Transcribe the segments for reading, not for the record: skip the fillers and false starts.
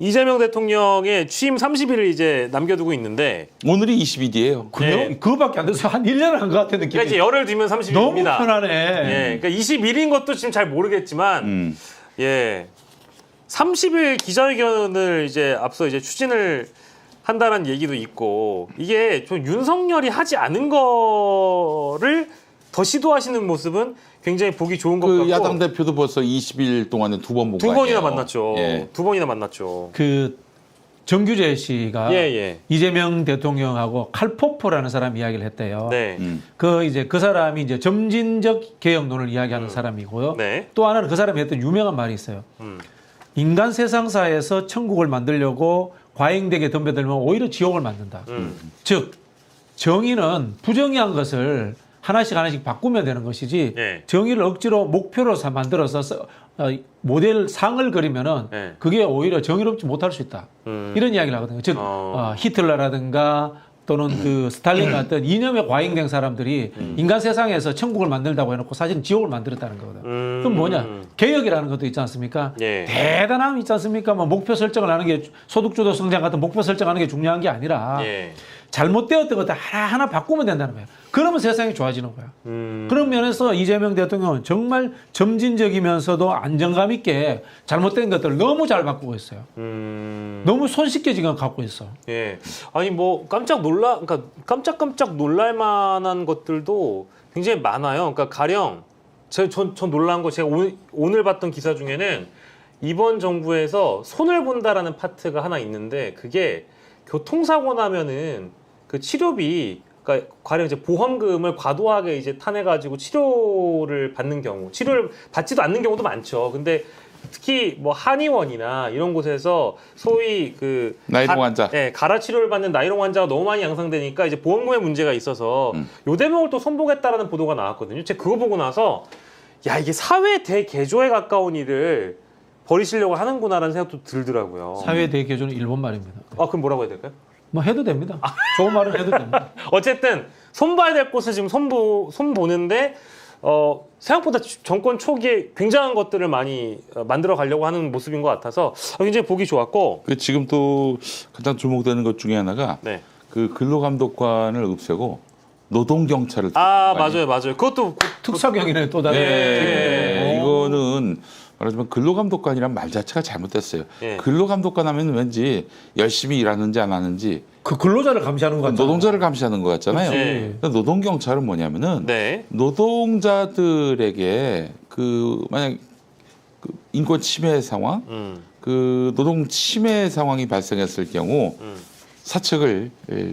이재명 대통령의 취임 30일을 이제 남겨두고 있는데 오늘이 20일이에요. 그래요? 네. 그거밖에 안 돼서 한 1년을 한 것 같은 느낌이. 그러니까 이제 열흘 뒤면 30일입니다. 너무 편하네. 예, 그러니까 21인 것도 지금 잘 모르겠지만 예, 30일 기자회견을 이제 앞서 이제 추진을 한다는 얘기도 있고 이게 좀 윤석열이 하지 않은 거를 더 시도하시는 모습은 굉장히 보기 좋은 것 그 같고 야당 대표도 벌써 20일 동안에 두 번 본 거 두 번이나 아니에요? 만났죠. 예. 두 번이나 만났죠. 그 정규재 씨가 예, 예. 이재명 대통령하고 칼포프라는 사람 이야기를 했대요. 네. 그 사람이 이제 점진적 개혁론을 이야기하는 사람이고요. 네. 또 하나는 그 사람이 했던 유명한 말이 있어요. 인간 세상사에서 천국을 만들려고 과잉되게 덤벼들면 오히려 지옥을 만든다. 즉 정의는 부정의한 것을 하나씩 하나씩 바꾸면 되는 것이지 예. 정의를 억지로 목표로 만들어서 모델 상을 그리면은 예. 그게 오히려 정의롭지 못할 수 있다. 이런 이야기를 하거든요. 즉 히틀러라든가 또는 그 스탈린 같은 이념에 과잉된 사람들이 인간 세상에서 천국을 만들다고 해놓고 사실은 지옥을 만들었다는 거거든. 그럼 뭐냐? 개혁이라는 것도 있지 않습니까? 예. 대단함 있지 않습니까? 뭐 목표 설정을 하는 게 소득주도 성장 같은 목표 설정하는 게 중요한 게 아니라 예. 잘못되었던 것들 하나하나 바꾸면 된다는 거예요. 그러면 세상이 좋아지는 거야. 그런 면에서 이재명 대통령은 정말 점진적이면서도 안정감 있게 잘못된 것들을 너무 잘 바꾸고 있어요. 너무 손쉽게 지금 갖고 있어. 예. 아니 뭐 그러니까 깜짝깜짝 놀랄 만한 것들도 굉장히 많아요. 그러니까 가령 전 놀란 거 제가 오늘 봤던 기사 중에는 이번 정부에서 손을 본다라는 파트가 하나 있는데 그게 교통사고 나면은 그 치료비 그러니까 가령 이제 보험금을 과도하게 이제 타내가지고 치료를 받는 경우, 치료를 받지도 않는 경우도 많죠. 근데 특히 뭐 한의원이나 이런 곳에서 소위 그 나이롱 환자. 예, 가라 치료를 받는 나이롱 환자가 너무 많이 양상되니까 이제 보험금에 문제가 있어서 요 대목을 또 손보겠다라는 보도가 나왔거든요. 제가 그거 보고 나서 야 이게 사회 대개조에 가까운 일을 버리시려고 하는구나라는 생각도 들더라고요. 사회 대개조는 일본 말입니다. 아 그럼 뭐라고 해야 될까요? 뭐 해도 됩니다. 좋은 말은 해도 됩니다. 어쨌든 손봐야 될 곳을 지금 손보는데 생각보다 정권 초기에 굉장한 것들을 많이 만들어 가려고 하는 모습인 것 같아서 굉장히 보기 좋았고 그 지금 또 가장 주목되는 것 중에 하나가 네. 그 근로감독관을 없애고 노동경찰을 맞아요 그것도 특사경이네 또 다른. 네. 이거는 말하자면 근로감독관이란 말 자체가 잘못됐어요. 예. 근로감독관 하면 왠지 열심히 일하는지 안 하는지 그 근로자를 감시하는 것 같아요. 노동자를 감시하는 것 같잖아요. 그치. 근데 노동경찰은 뭐냐면은 네. 노동자들에게 그 만약 그 인권 침해 상황, 그 노동 침해 상황이 발생했을 경우 사측을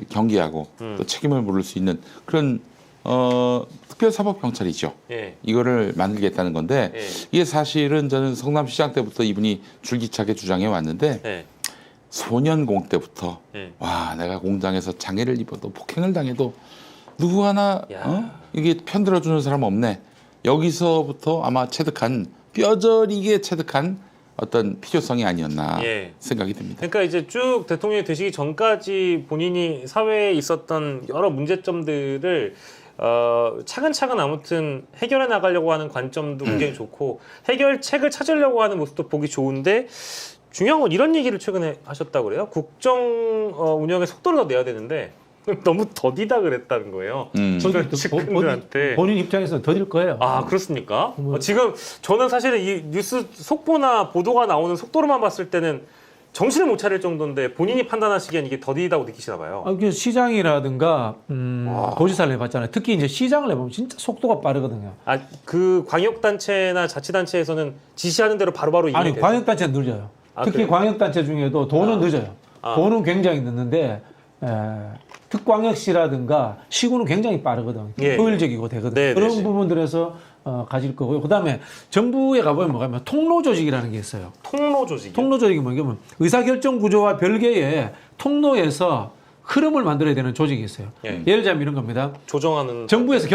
경계하고 또 책임을 물을 수 있는 그런 특별사법경찰이죠. 예. 이거를 만들겠다는 건데 예. 이게 사실은 저는 성남시장 때부터 이분이 줄기차게 주장해 왔는데 예. 소년공 때부터 예. 와 내가 공장에서 장애를 입어도 폭행을 당해도 누구 하나 야. 이게 편들어주는 사람 없네. 여기서부터 아마 체득한 뼈저리게 체득한 어떤 필요성이 아니었나 예. 생각이 듭니다. 그러니까 이제 쭉 대통령이 되시기 전까지 본인이 사회에 있었던 여러 문제점들을 차근차근 아무튼 해결해 나가려고 하는 관점도 굉장히 좋고 해결책을 찾으려고 하는 모습도 보기 좋은데 중요한 건 이런 얘기를 최근에 하셨다고 그래요. 국정 운영의 속도를 더 내야 되는데 너무 더디다 그랬다는 거예요. 주변 측근들한테. 본인 입장에서는 더딜 거예요. 아 그렇습니까? 지금 저는 사실은 이 뉴스 속보나 보도가 나오는 속도로만 봤을 때는 정신을 못 차릴 정도인데 본인이 판단하시기엔 이게 더디다고 느끼시나 봐요. 그 시장이라든가 도지사를 해봤잖아요. 특히 이제 시장을 해보면 진짜 속도가 빠르거든요. 그 광역단체나 자치단체에서는 지시하는 대로 바로바로 아니 이행돼요? 광역단체는 늦어요. 특히 그래요? 광역단체 중에도 도는 늦어요. 도는 굉장히 늦는데 특광역시라든가 시군은 굉장히 빠르거든. 예. 효율적이고 되거든. 네, 그런 네, 네. 부분들에서 가질 거고요. 그다음에 정부에 가보면 뭐냐면 통로 조직이라는 게 있어요. 통로 조직이요? 통로 조직이 뭐냐면 의사결정 구조와 별개의 통로에서 흐름을 만들어야 되는 조직이 있어요. 예. 예를 들자면 이런 겁니다. 조정하는 정부에서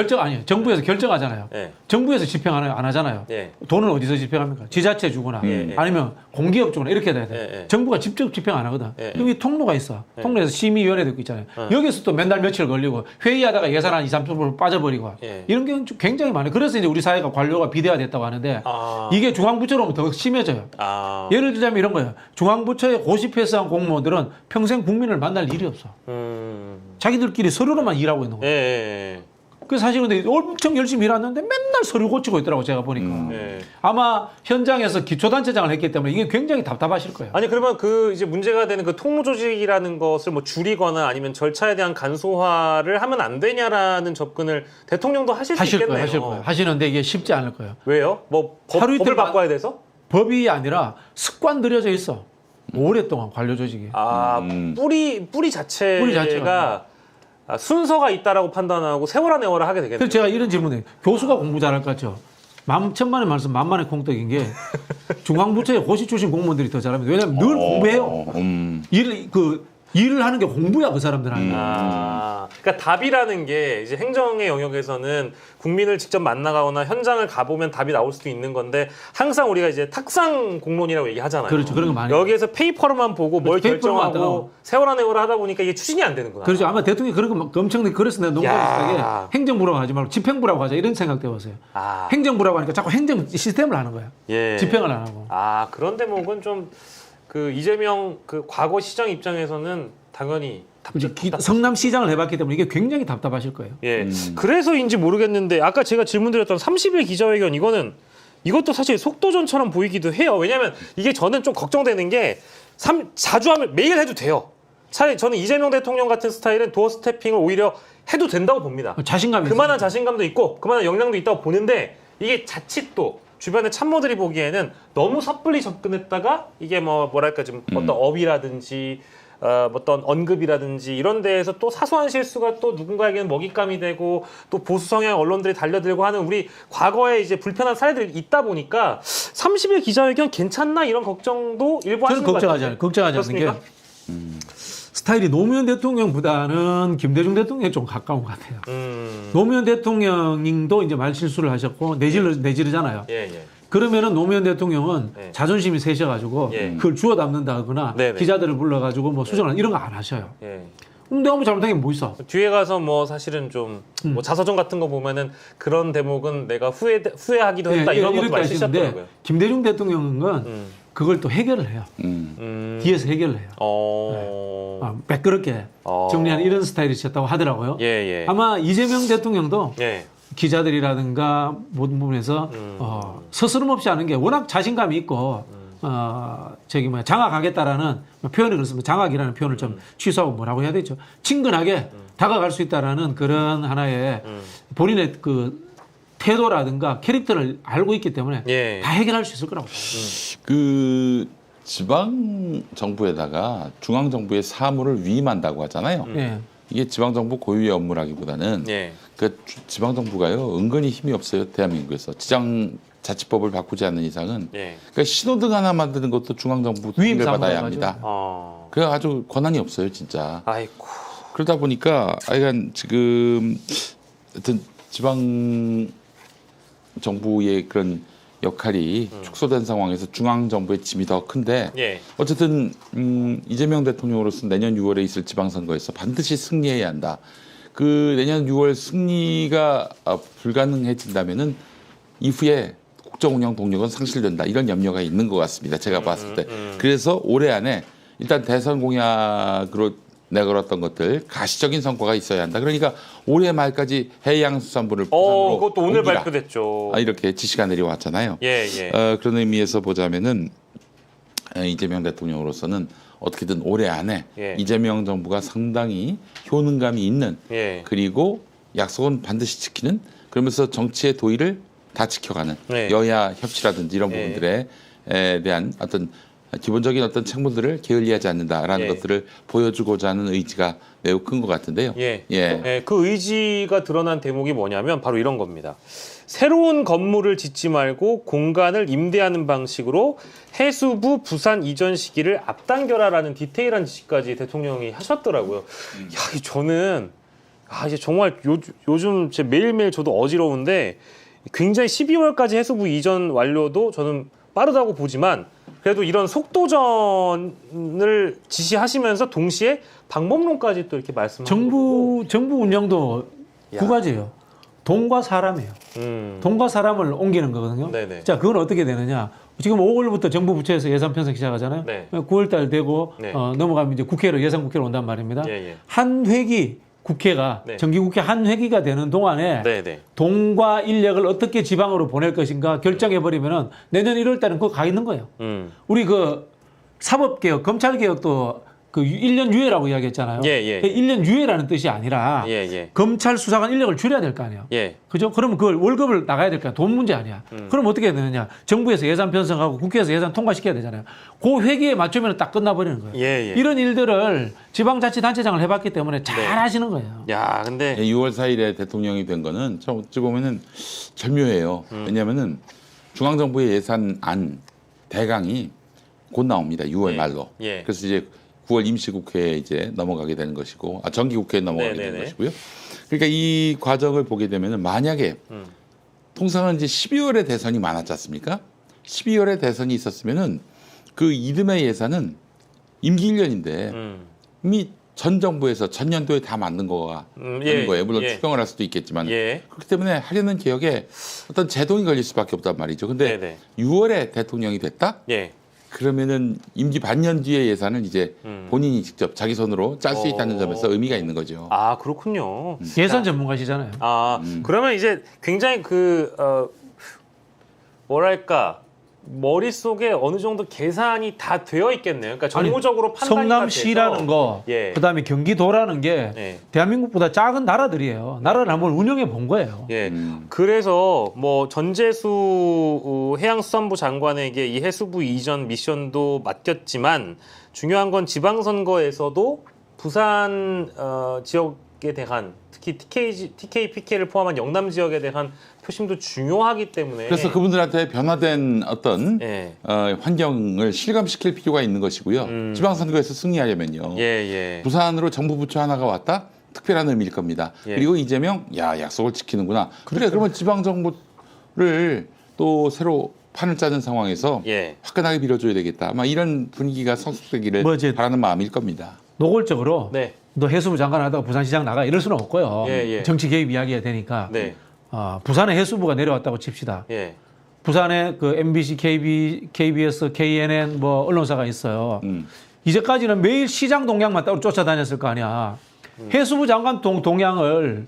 정부에서 결정하잖아요. 예. 정부에서 집행 안 하잖아요. 예. 돈은 어디서 집행합니까? 지자체 주거나 예. 아니면 공기업 주거나 이렇게 돼야 돼요. 예. 정부가 직접 집행 안 하거든. 예. 여기 통로가 있어. 통로에서 심의위원회도 있고 있잖아요. 여기서 또 맨날 며칠 걸리고 회의하다가 예산 한 2, 3% 빠져버리고 예. 이런 경우는 굉장히 많아요. 그래서 이제 우리 사회가 관료가 비대화됐다고 하는데 아. 이게 중앙부처로 오면 더 심해져요. 아. 예를 들자면 이런 거예요. 중앙부처에 고시패스한 공무원들은 평생 국민을 만날 일이 없어. 자기들끼리 서류로만 일하고 있는 예. 거예요. 예. 그래서 사실은 근데 엄청 열심히 일하는데 맨날 서류 고치고 있더라고 제가 보니까. 예. 아마 현장에서 기초단체장을 했기 때문에 이게 굉장히 답답하실 거예요. 아니 그러면 그 이제 문제가 되는 그 통로 조직이라는 것을 뭐 줄이거나 아니면 절차에 대한 간소화를 하면 안 되냐라는 접근을 대통령도 하실 수 있겠네요. 하실 거예요. 하시는데 이게 쉽지 않을 거예요. 왜요? 뭐 하루 법을 이틀 바꿔야 돼서? 법이 아니라 습관 들여져 있어. 오랫동안 관료 조직이. 아 뿌리 자체가 순서가 있다라고 판단하고 세월아 내월아 하게 되겠네요. 그래서 제가 이런 질문을 교수가 공부 잘할 것 같죠. 천만의 말씀 만만의 콩떡인 게 중앙부처에 고시 출신 공무원들이 더 잘합니다. 왜냐하면 늘 공부해요. 일을 하는 게 공부야 그 사람들은. 그러니까 답이라는 게 이제 행정의 영역에서는 국민을 직접 만나거나 현장을 가보면 답이 나올 수도 있는 건데 항상 우리가 이제 탁상 공론이라고 얘기하잖아요. 그렇죠. 그런 거 많이. 여기에서 페이퍼로만 보고 뭘 페이퍼로만 결정하고 세월아 내월아 하다 보니까 이게 추진이 안 되는구나. 그렇죠. 아마 대통령이 그런 거 엄청나게 그래서 내가 농담 야. 비슷하게 행정부라고 하지 말고 집행부라고 하자 이런 생각 때문에 아. 행정부라고 하니까 자꾸 행정 시스템을 하는 거야. 예. 집행을 안 하고. 아 그런 대목은 좀 그 이재명 그 과거 시장 입장에서는 당연히 성남시장을 해봤기 때문에 이게 굉장히 답답하실 거예요. 예. 그래서인지 모르겠는데 아까 제가 질문드렸던 30일 기자회견 이것도 사실 속도전처럼 보이기도 해요. 왜냐하면 이게 저는 좀 걱정되는 게 자주 하면 매일 해도 돼요. 차라리 저는 이재명 대통령 같은 스타일은 도어 스태핑을 오히려 해도 된다고 봅니다. 자신감이 그만한 있으니까. 자신감도 있고 그만한 역량도 있다고 보는데 이게 자칫 또 주변의 참모들이 보기에는 너무 섣불리 접근했다가 이게 뭐랄까 좀 어떤 업이라든지 어떤 언급이라든지 이런 데에서 또 사소한 실수가 또 누군가에게는 먹잇감이 되고 또 보수 성향 언론들이 달려들고 하는 우리 과거에 이제 불편한 사례들이 있다 보니까 30일 기자회견 괜찮나 이런 걱정도 일부 하시는 것 같아요. 걱정하지 않는 게 스타일이 노무현 대통령보다는 김대중 대통령에 좀 가까운 것 같아요. 노무현 대통령도 이제 말실수를 하셨고 내지르잖아요. 예. 그러면은 노무현 대통령은 네. 자존심이 세셔가지고 예. 그걸 주워 담는다거나 네네. 기자들을 불러가지고 뭐 수정을 이런 거 안 하셔요. 예. 내가 뭐 잘못한 게 뭐 있어? 뒤에 가서 뭐 사실은 좀 뭐 자서전 같은 거 보면은 그런 대목은 내가 후회하기도 했다 이런 것도 많이 쓰셨더라고요. 김대중 대통령은 그걸 또 해결을 해요. 뒤에서 해결을 해요. 매끄럽게 정리하는 이런 스타일이셨다고 하더라고요. 예. 아마 이재명 대통령도 예. 기자들이라든가 모든 부분에서 서스럼 없이 하는 게 워낙 자신감이 있고 장악하겠다라는 표현을 그렇습니다. 장악이라는 표현을 좀 취소하고 뭐라고 해야 되죠? 친근하게 다가갈 수 있다라는 그런 하나의 본인의 그 태도라든가 캐릭터를 알고 있기 때문에 예. 다 해결할 수 있을 거라고 봐요. 그 지방 정부에다가 중앙 정부의 사무를 위임한다고 하잖아요. 예. 이게 지방 정부 고유의 업무라기보다는 예. 그 지방 정부가요 은근히 힘이 없어요. 대한민국에서 지방자치법을 바꾸지 않는 이상은 예. 그러니까 신호등 하나 만드는 것도 중앙 정부 위임 동의를 받아야 사무라고 합니다. 그래 그래 아주 권한이 없어요, 진짜. 아이고. 그러다 보니까 하여간 지금 하여튼 지방 정부의 그런 역할이 축소된 상황에서 중앙 정부의 짐이 더 큰데 예. 어쨌든 이재명 대통령으로서 내년 6월에 있을 지방선거에서 반드시 승리해야 한다. 그 내년 6월 승리가 불가능해진다면은 이후에 국정 운영 동력은 상실된다. 이런 염려가 있는 것 같습니다. 제가 봤을 때. 그래서 올해 안에 일단 대선 공약으로 내걸었던 것들 가시적인 성과가 있어야 한다. 그러니까 올해 말까지 해양수산부를 부산으로 그것도 오늘 옮기라. 발표됐죠. 이렇게 지시가 내려왔잖아요. 예. 그런 의미에서 보자면은 이재명 대통령으로서는 어떻게든 올해 안에 예. 이재명 정부가 상당히 효능감이 있는 예. 그리고 약속은 반드시 지키는 그러면서 정치의 도의를 다 지켜가는 네. 여야 협치라든지 이런 예. 부분들에 대한 어떤 기본적인 어떤 책무들을 게을리하지 않는다라는 예. 것들을 보여주고자 하는 의지가 매우 큰 것 같은데요. 예. 예. 예, 그 의지가 드러난 대목이 뭐냐면 바로 이런 겁니다. 새로운 건물을 짓지 말고 공간을 임대하는 방식으로 해수부 부산 이전 시기를 앞당겨라라는 디테일한 지시까지 대통령이 하셨더라고요. 야, 저는 이제 정말 요즘 제 매일매일 저도 어지러운데 굉장히 12월까지 해수부 이전 완료도 저는 빠르다고 보지만 그래도 이런 속도전을 지시하시면서 동시에 방법론까지 또 이렇게 말씀하시고 정부 운영도 야. 두 가지예요. 돈과 사람이에요. 돈과 사람을 옮기는 거거든요. 네네. 자, 그건 어떻게 되느냐? 지금 5월부터 정부 부처에서 예산 편성 시작하잖아요. 네. 9월달 되고 네. 넘어가면 이제 국회로 예산 국회로 온단 말입니다. 예, 예. 한 회기 국회가 네. 정기국회 한 회기가 되는 동안에 네네. 돈과 인력을 어떻게 지방으로 보낼 것인가 결정해 버리면은 내년 1월 달은 그거 가 있는 거예요. 우리 그 사법개혁, 검찰개혁도 그 1년 유예라고 이야기했잖아요. 예, 예. 1년 유예라는 뜻이 아니라 예, 예. 검찰 수사관 인력을 줄여야 될 거 아니에요. 예. 그죠? 그러면 그걸 월급을 나가야 될 거 아니야. 돈 문제 아니야. 그럼 어떻게 해야 되느냐. 정부에서 예산 편성하고 국회에서 예산 통과시켜야 되잖아요. 그 회기에 맞추면 딱 끝나버리는 거예요. 예, 예. 이런 일들을 지방자치단체장을 해봤기 때문에 잘 하시는 거예요. 야, 근데 6월 4일에 대통령이 된 거는 참 어찌 보면은 절묘해요. 왜냐하면은 중앙정부의 예산안 대강이 곧 나옵니다. 6월 예. 말로. 예. 그래서 이제 9월 임시국회에 이제 넘어가게 되는 것이고, 정기국회에 넘어가게 네네네. 되는 것이고요. 그러니까 이 과정을 보게 되면은 만약에 통상은 이제 12월에 대선이 많았지 않습니까? 12월에 대선이 있었으면은 그 이듬해 예산은 임기 1년인데 이미 전 정부에서 전 연도에 다 만든 거가 되는 예, 거예요. 물론 예. 추경을 할 수도 있겠지만 예. 그렇기 때문에 하려는 개혁에 어떤 제동이 걸릴 수밖에 없단 말이죠. 근데 네네. 6월에 대통령이 됐다? 예. 그러면은 임기 반년 뒤의 예산을 이제 본인이 직접 자기 손으로 짤 수 있다는 점에서 의미가 있는 거죠. 아, 그렇군요. 예산 전문가시잖아요. 그러면 이제 굉장히 뭐랄까 머릿속에 어느 정도 계산이 다 되어 있겠네요. 그러니까 정무적으로 판단이 성남시라는 돼서. 거, 예. 그다음에 경기도라는 게 예. 대한민국보다 작은 나라들이에요. 나라를 한번 운영해 본 거예요. 예. 그래서 뭐 전재수 해양수산부 장관에게 이 해수부 이전 미션도 맡겼지만 중요한 건 지방선거에서도 부산 지역에 대한 특히 TK, PK를 포함한 영남 지역에 대한 표심도 중요하기 때문에 그래서 그분들한테 변화된 어떤 예. 환경을 실감시킬 필요가 있는 것이고요. 지방선거에서 승리하려면요. 예. 부산으로 정부 부처 하나가 왔다? 특별한 의미일 겁니다. 예. 그리고 이재명, 약속을 지키는구나. 그래, 그러면 지방정부를 또 새로 판을 짜는 상황에서 예. 화끈하게 밀어줘야 되겠다. 아마 이런 분위기가 성숙되기를 뭐 이제 바라는 마음일 겁니다. 노골적으로 네. 너 해수부 장관 하다가 부산시장 나가 이럴 수는 없고요. 예. 정치 개입 이야기가 되니까 네. 부산에 해수부가 내려왔다고 칩시다. 예. 부산에 그 MBC, KBS, KNN 뭐 언론사가 있어요. 이제까지는 매일 시장 동향만 따로 쫓아다녔을 거 아니야. 해수부 장관 동향을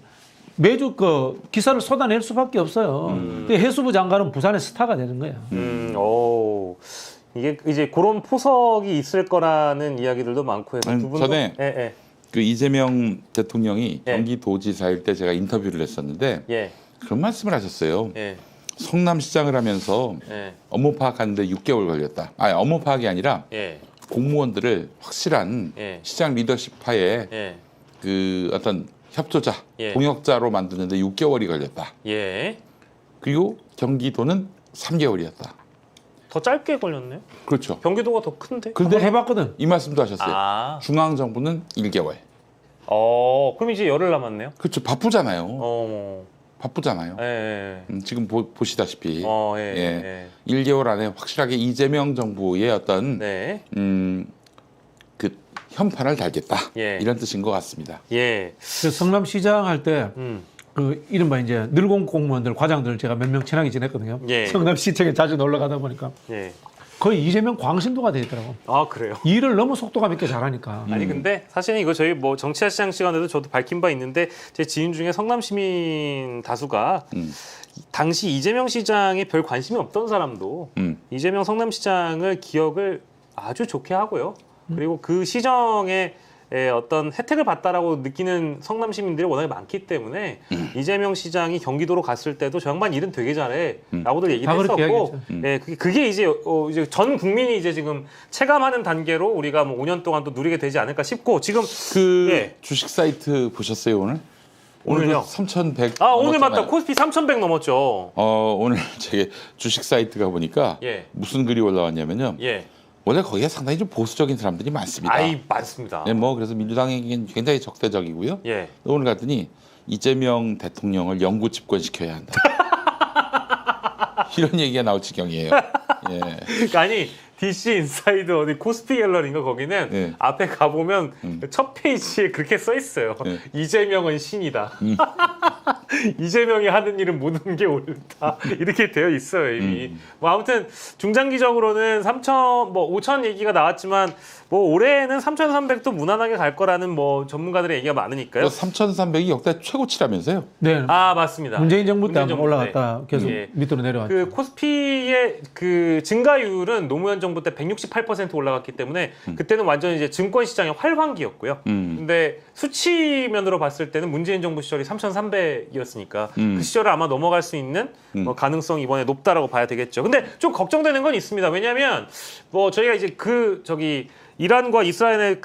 매주 그 기사를 쏟아낼 수밖에 없어요. 근데 해수부 장관은 부산의 스타가 되는 거예요. 오. 이게 이제 그런 포석이 있을 거라는 이야기들도 많고 해서 두 분도 전에 예. 그 이재명 대통령이 예. 경기도지사일 때 제가 인터뷰를 했었는데 예. 그런 말씀을 하셨어요. 예. 성남시장을 하면서 예. 업무 파악하는데 6개월 걸렸다. 업무 파악이 아니라 예. 공무원들을 확실한 예. 시장 리더십하에 예. 그 어떤 협조자, 예. 동역자로 만드는데 6개월이 걸렸다. 예. 그리고 경기도는 3개월이었다. 더 짧게 걸렸네요. 그렇죠. 경기도가 더 큰데. 근데 해봤거든. 이 말씀도 하셨어요. 아. 중앙정부는 1개월. 그럼 이제 열흘 남았네요. 그렇죠. 바쁘잖아요. 바쁘잖아요. 예. 지금 보시다시피 예. 1개월 안에 확실하게 이재명 정부의 어떤 네. 그 현판을 달겠다. 예. 이런 뜻인 것 같습니다. 예. 그 성남시장 할 때 그 이른바 이제 늙은 공무원들, 과장들 제가 몇 명 친하게 지냈거든요. 예. 성남시청에 자주 놀러 가다 보니까 예. 거의 이재명 광신도가 돼 있더라고. 아, 그래요. 일을 너무 속도감 있게 잘하니까. 아니 근데 사실은 이거 저희 뭐 정치화 시장 시간에도 저도 밝힌 바 있는데 제 지인 중에 성남 시민 다수가 당시 이재명 시장에 별 관심이 없던 사람도 이재명 성남시장을 기억을 아주 좋게 하고요. 그리고 그 시정에 어떤 혜택을 받다라고 느끼는 성남 시민들이 워낙에 많기 때문에 이재명 시장이 경기도로 갔을 때도 저 양반 일은 되게 잘해라고들 얘기를 다 그렇게 했었고, 이야기했죠. 그게 이제 전 국민이 이제 지금 체감하는 단계로 우리가 뭐 5년 동안 또 누리게 되지 않을까 싶고 지금 예. 주식 사이트 보셨어요 오늘? 오늘요? 3,100. 오늘 맞다. 코스피 3,100 넘었죠. 오늘 제가 주식 사이트가 보니까 예. 무슨 글이 올라왔냐면요. 예. 원래 거기에 상당히 좀 보수적인 사람들이 많습니다. 많습니다. 네, 뭐 그래서 민주당에겐 굉장히 적대적이고요. 예. 오늘 갔더니 이재명 대통령을 영구 집권시켜야 한다. 이런 얘기가 나올 지경이에요. 예. 아니 DC 인사이드 어디 코스피 갤러리인가 거기는 네. 앞에 가보면 첫 페이지에 그렇게 써 있어요. 네. 이재명은 신이다. 이재명이 하는 일은 모든 게 옳다. 이렇게 되어 있어요 이미. 뭐 아무튼 중장기적으로는 5천 얘기가 나왔지만 뭐 올해는 3,300도 무난하게 갈 거라는 뭐 전문가들의 얘기가 많으니까요. 3,300이 역대 최고치라면서요? 네. 맞습니다. 문재인 정부 때 한번 정부 올라갔다 계속 예. 밑으로 내려왔죠. 그 코스피의 그 증가율은 노무현 정부 때 168% 올라갔기 때문에 그때는 완전 이제 증권 시장의 활황기였고요. 근데 수치면으로 봤을 때는 문재인 정부 시절이 3,300이었으니까 그 시절을 아마 넘어갈 수 있는 뭐 가능성이 이번에 높다라고 봐야 되겠죠. 근데 좀 걱정되는 건 있습니다. 왜냐하면 뭐 저희가 이제 이란과 이스라엘의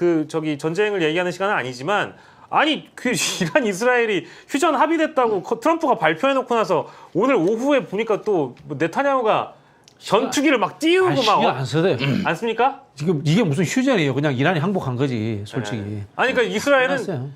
전쟁을 얘기하는 시간은 아니지만 아니 그 이란 이스라엘이 휴전 합의됐다고 트럼프가 발표해놓고 나서 오늘 오후에 보니까 또 네타냐후가 전투기를 막 띄우고 신경 막 안 써요. 안 씁니까? 지금 이게 무슨 휴전이에요? 그냥 이란이 항복한 거지, 솔직히. 아니 그러니까 이스라엘은 끝났어요.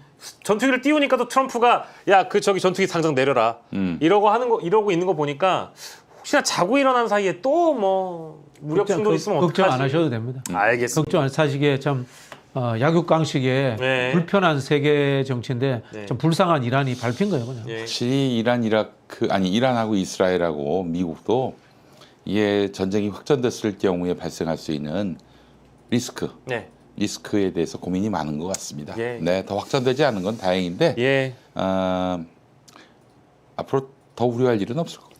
전투기를 띄우니까 또 트럼프가 야 전투기 당장 내려라 이러고 있는 거 보니까 혹시나 자고 일어난 사이에 또 뭐 무력 충돌 있으면 어떡하지? 걱정 안 하셔도 됩니다. 알겠습니다. 걱정 안 사실에 참 약육강식의 네. 불편한 세계 정치인데 네. 좀 불쌍한 이란이 밟힌 거예요, 그냥. 예. 확실히 이란하고 이스라엘하고 미국도 이게 전쟁이 확전됐을 경우에 발생할 수 있는 네. 리스크에 대해서 고민이 많은 것 같습니다. 예. 네, 더 확전되지 않은 건 다행인데 예. 앞으로 더 우려할 일은 없을 것 같아요.